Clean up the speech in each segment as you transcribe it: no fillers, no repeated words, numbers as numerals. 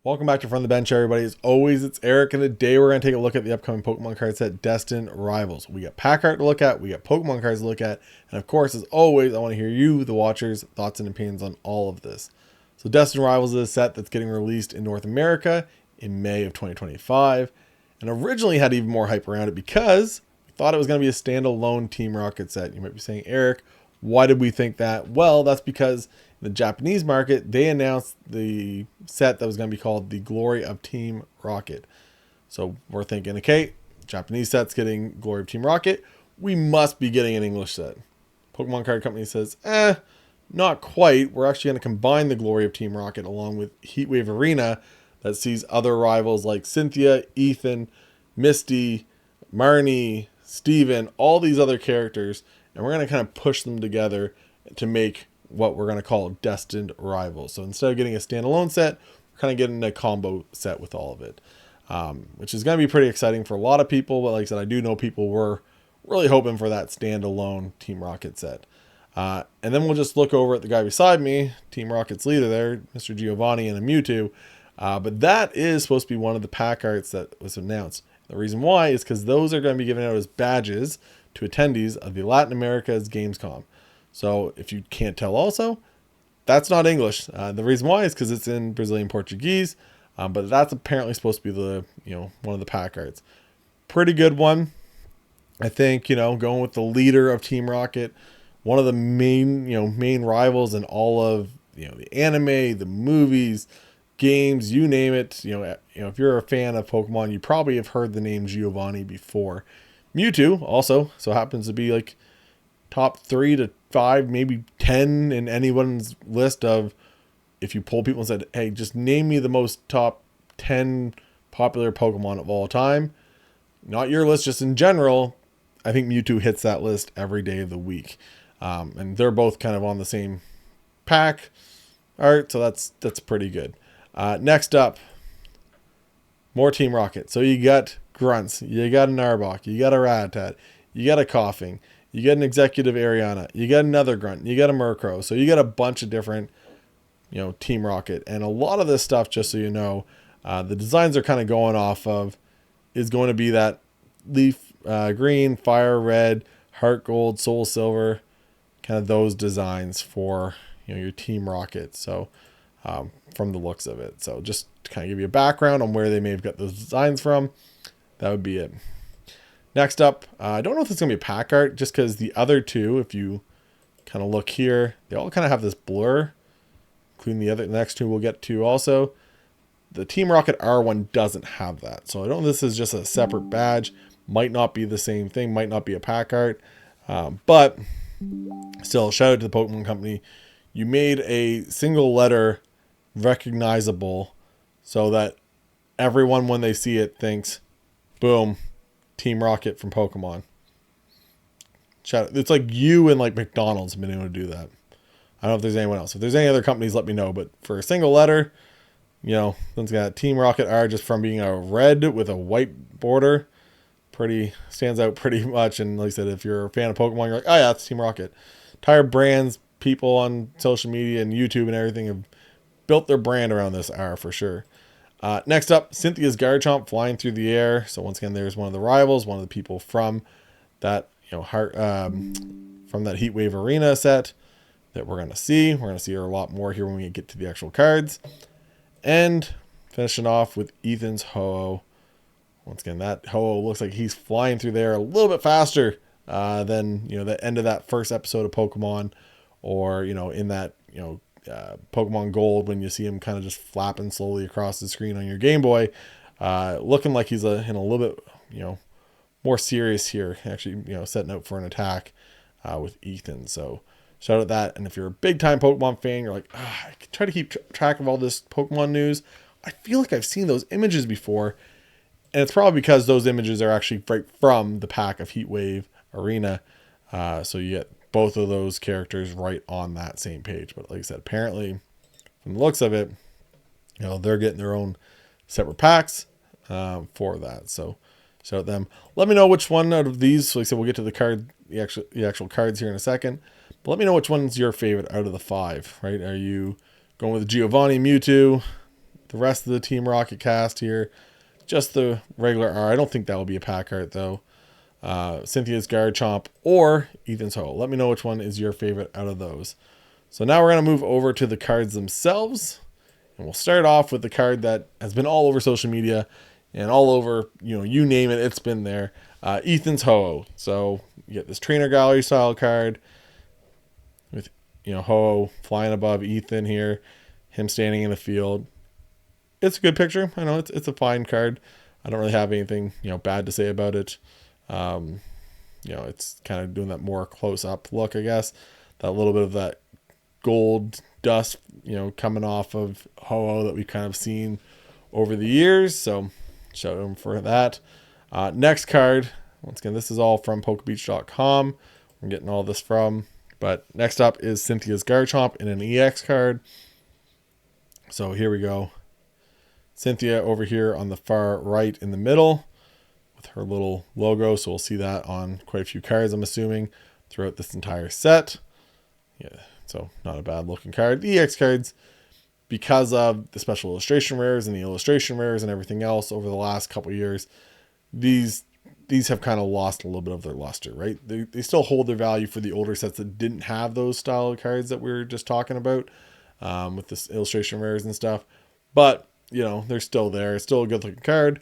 Welcome back to From the Bench, everybody. As always, it's Eric, and today we're going to take a look at the upcoming Pokemon card set, Destined Rivals. We got pack art to look at, we got Pokemon cards to look at, and of course, as always, I want to hear you, the watchers, thoughts and opinions on all of this. So Destined Rivals is a set that's getting released in North America in May of 2025, and originally had even more hype around it because we thought it was going to be a standalone Team Rocket set. You might be saying, Eric, why did we think that? Well, that's because in the Japanese market, they announced the set that was going to be called the Glory of Team Rocket. So we're thinking, okay, Japanese set's getting Glory of Team Rocket. We must be getting an English set. Pokemon Card Company says, not quite. We're actually going to combine the Glory of Team Rocket along with Heatwave Arena that sees other rivals like Cynthia, Ethan, Misty, Marnie, Steven, all these other characters, and we're going to kind of push them together to make what we're going to call Destined Rivals. So instead of getting a standalone set, we're kind of getting a combo set with all of it, which is going to be pretty exciting for a lot of people. But like I said, I do know people were really hoping for that standalone Team Rocket set. And then we'll just look over at the guy beside me, Team Rocket's leader there, Mr. Giovanni and a Mewtwo. But that is supposed to be one of the pack arts that was announced. The reason why is because those are going to be given out as badges to attendees of the Latin America's Gamescom. So if you can't tell also, that's not English. The reason why is because it's in Brazilian Portuguese, but that's apparently supposed to be the, one of the pack arts. Pretty good one. I think, going with the leader of Team Rocket, one of the main rivals in all of, the anime, the movies, games, you name it. If you're a fan of Pokemon, you probably have heard the name Giovanni before. Mewtwo also so happens to be like top 3 to 5, maybe 10 in anyone's list of, if you poll people and said, hey, just name me the most top 10 popular Pokemon of all time. Not your list, just in general. I think Mewtwo hits that list every day of the week. And they're both kind of on the same pack art, so that's pretty good. Next up, more Team Rocket. So you got Grunts, you got an Arbok, you got a Rattata, you got a Coughing, you get an Executive Ariana, you got another Grunt, you got a Murkrow. So you got a bunch of different, Team Rocket. And a lot of this stuff, just so you know, the designs are kind of going off of, is going to be that Leaf Green, Fire Red, Heart Gold, Soul Silver, kind of those designs for, your Team Rocket. So from the looks of it. So just to kind of give you a background on where they may have got those designs from, that would be it. Next up, I don't know if it's going to be a pack art, just because the other two, if you kind of look here, they all kind of have this blur, including the next two we'll get to also. The Team Rocket R one doesn't have that. So I don't know if this is just a separate badge. Might not be the same thing, might not be a pack art. But still, shout out to the Pokemon Company. You made a single letter recognizable so that everyone, when they see it, thinks, boom, Team Rocket from Pokemon. It's like you and like McDonald's have been able to do that. I don't know if there's anyone else. If there's any other companies, let me know. But for a single letter, it's got Team Rocket R just from being a red with a white border. Stands out pretty much. And like I said, if you're a fan of Pokemon, you're like, oh yeah, it's Team Rocket. Entire brands, people on social media and YouTube and everything have built their brand around this R for sure. Next up, Cynthia's Garchomp flying through the air. So once again, there's one of the rivals, one of the people from that, from that Heatwave Arena set that we're going to see. We're going to see her a lot more here when we get to the actual cards. And finishing off with Ethan's Ho-Oh. Once again, that Ho-Oh looks like he's flying through there a little bit faster than, the end of that first episode of Pokemon, or, in that, Pokemon Gold, when you see him kind of just flapping slowly across the screen on your Game Boy, looking like he's in a little bit, more serious here, actually, setting out for an attack with Ethan. So shout out that. And if you're a big time Pokemon fan, you're like, I can try to keep track of all this Pokemon news. I feel like I've seen those images before, and it's probably because those images are actually right from the pack of Heatwave Arena. So you get both of those characters right on that same page. But like I said, apparently from the looks of it, they're getting their own separate packs for that. So shout out them. Let me know which one out of these. So like I said, we'll get to the actual cards here in a second. But let me know which one's your favorite out of the 5, right? Are you going with Giovanni, Mewtwo, the rest of the Team Rocket cast here. Just the regular R. I don't think that will be a pack art though. Cynthia's Garchomp or Ethan's Ho. Let me know which one is your favorite out of those. So now we're going to move over to the cards themselves. And we'll start off with the card that has been all over social media and all over, you name it, it's been there. Ethan's Ho. So you get this Trainer Gallery style card with, Ho flying above Ethan here, him standing in the field. It's a good picture. I know it's a fine card. I don't really have anything, bad to say about it. It's kind of doing that more close up look, I guess. That little bit of that gold dust, coming off of Ho-Oh that we've kind of seen over the years. So shout him for that. Next card, once again, this is all from pokebeach.com. I'm getting all this from. But next up is Cynthia's Garchomp in an EX card. So here we go. Cynthia over here on the far right in the middle with her little logo. So we'll see that on quite a few cards, I'm assuming, throughout this entire set. Yeah, so not a bad looking card. The EX cards, because of the special illustration rares and the illustration rares and everything else over the last couple of years, these have kind of lost a little bit of their luster, right? They still hold their value for the older sets that didn't have those style of cards that we were just talking about with this illustration rares and stuff. But, they're still there. It's still a good looking card.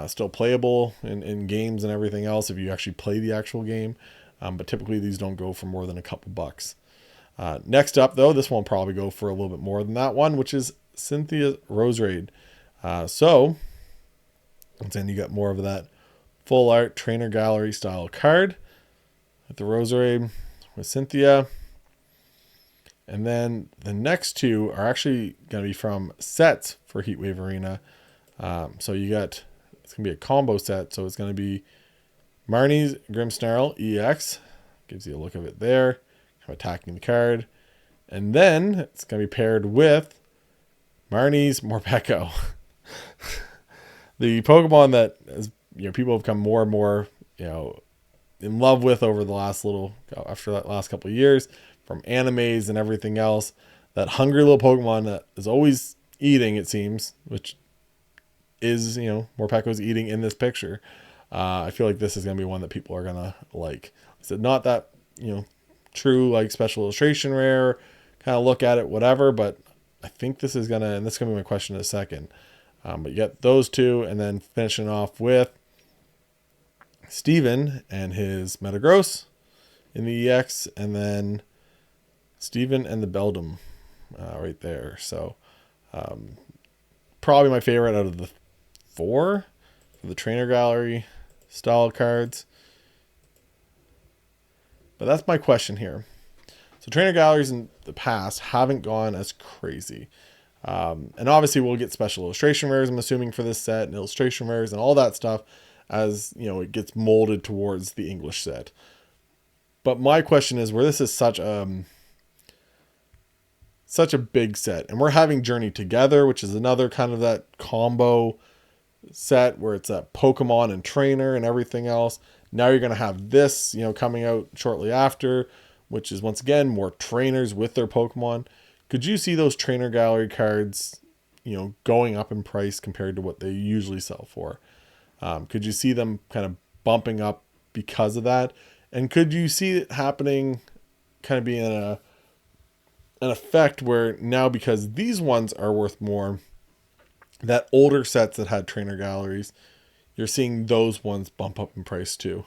Still playable in games and everything else if you actually play the actual game. But typically these don't go for more than a couple bucks. Next up, though, this one will probably go for a little bit more than that one, which is Cynthia's Roserade. So, once again, you got more of that full art Trainer Gallery style card with the Roserade with Cynthia. And then the next two are actually going to be from sets for Heatwave Arena. So you got, it's going to be a combo set. So it's going to be Marnie's Grimmsnarl EX. Gives you a look of it there. Kind of attacking the card. And then it's going to be paired with Marnie's Morpeko. The Pokemon that people have become more and more, in love with over the after that last couple of years. From animes and everything else, that hungry little Pokemon that is always eating, it seems, which is, Morpeko's eating in this picture. I feel like this is going to be one that people are going to like. I said, not that, true, like special illustration rare, kind of look at it, whatever, but I think this is going to, and this is going to be my question in a second. But you get those two, and then finishing off with Steven and his Metagross in the EX, and then Steven and the Beldum right there. So probably my favorite out of the four for the Trainer Gallery style cards. But that's my question here. So Trainer Galleries in the past haven't gone as crazy. And obviously we'll get special illustration rares, I'm assuming, for this set, and illustration rares and all that stuff as, it gets molded towards the English set. But my question is, where this is such a big set, and we're having Journey Together, which is another kind of that combo set where it's a Pokemon and trainer and everything else. Now you're going to have this, coming out shortly after, which is once again more trainers with their Pokemon. Could you see those Trainer Gallery cards, going up in price compared to what they usually sell for? Could you see them kind of bumping up because of that? And could you see it happening, kind of being an effect where now, because these ones are worth more, that older sets that had Trainer Galleries, you're seeing those ones bump up in price too.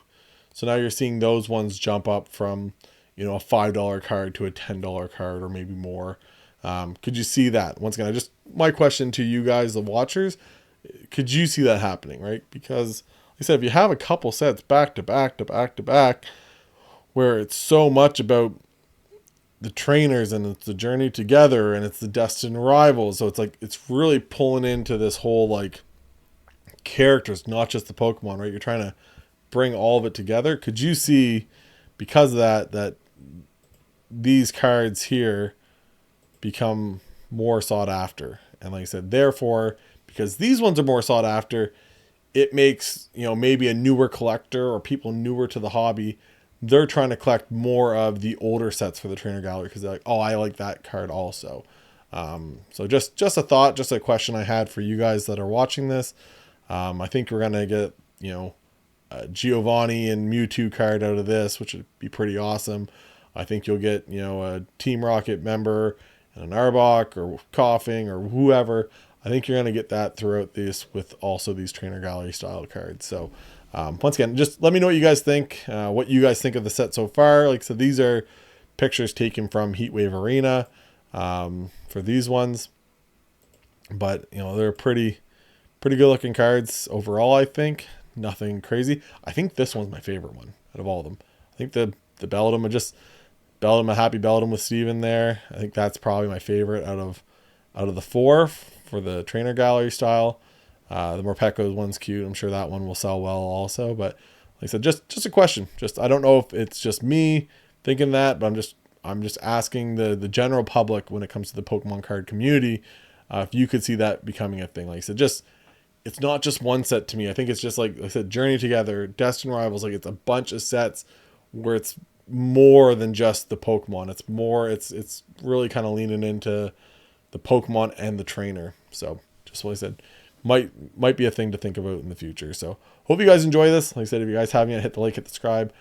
So now you're seeing those ones jump up from, a $5 card to a $10 card or maybe more. Could you see that? Once again, my question to you guys, the watchers, could you see that happening, right? Because like I said, if you have a couple sets back to back to back to back, where it's so much about the trainers and it's the Journey Together and it's the Destined Rivals, so it's like it's really pulling into this whole like characters, not just the Pokemon, right? You're trying to bring all of it together. Could you see, because of that these cards here become more sought after? And like I said, therefore, because these ones are more sought after, it makes, maybe a newer collector or people newer to the hobby, they're trying to collect more of the older sets for the Trainer Gallery because they're like, oh, I like that card also. So just a thought, just a question I had for you guys that are watching this. I think we're going to get, a Giovanni and Mewtwo card out of this, which would be pretty awesome. I think you'll get, a Team Rocket member and an Arbok or Coughing or whoever. I think you're going to get that throughout this with also these Trainer Gallery style cards. So once again, just let me know what you guys think, of the set so far. Like I said, these are pictures taken from Heatwave Arena for these ones. But, they're pretty good looking cards overall, I think. Nothing crazy. I think this one's my favorite one out of all of them. I think the Beldum, a happy Beldum with Steven there. I think that's probably my favorite out of the four for the Trainer Gallery style. The Morpeko one's cute. I'm sure that one will sell well also. But like I said, just a question. I don't know if it's just me thinking that, but I'm just asking the general public when it comes to the Pokemon card community, if you could see that becoming a thing. Like I said, it's not just one set to me. I think it's just like I said, Journey Together, Destined Rivals. Like it's a bunch of sets where it's more than just the Pokemon. It's more. It's really kind of leaning into the Pokemon and the trainer. So just what I said, might be a thing to think about in the future. So hope you guys enjoy this. Like I said, if you guys haven't yet, hit the like, hit the subscribe.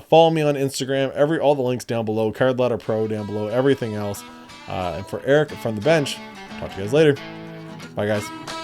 Follow me on Instagram. All the links down below. Card Ladder Pro down below. Everything else. And for Eric from the bench, talk to you guys later. Bye guys.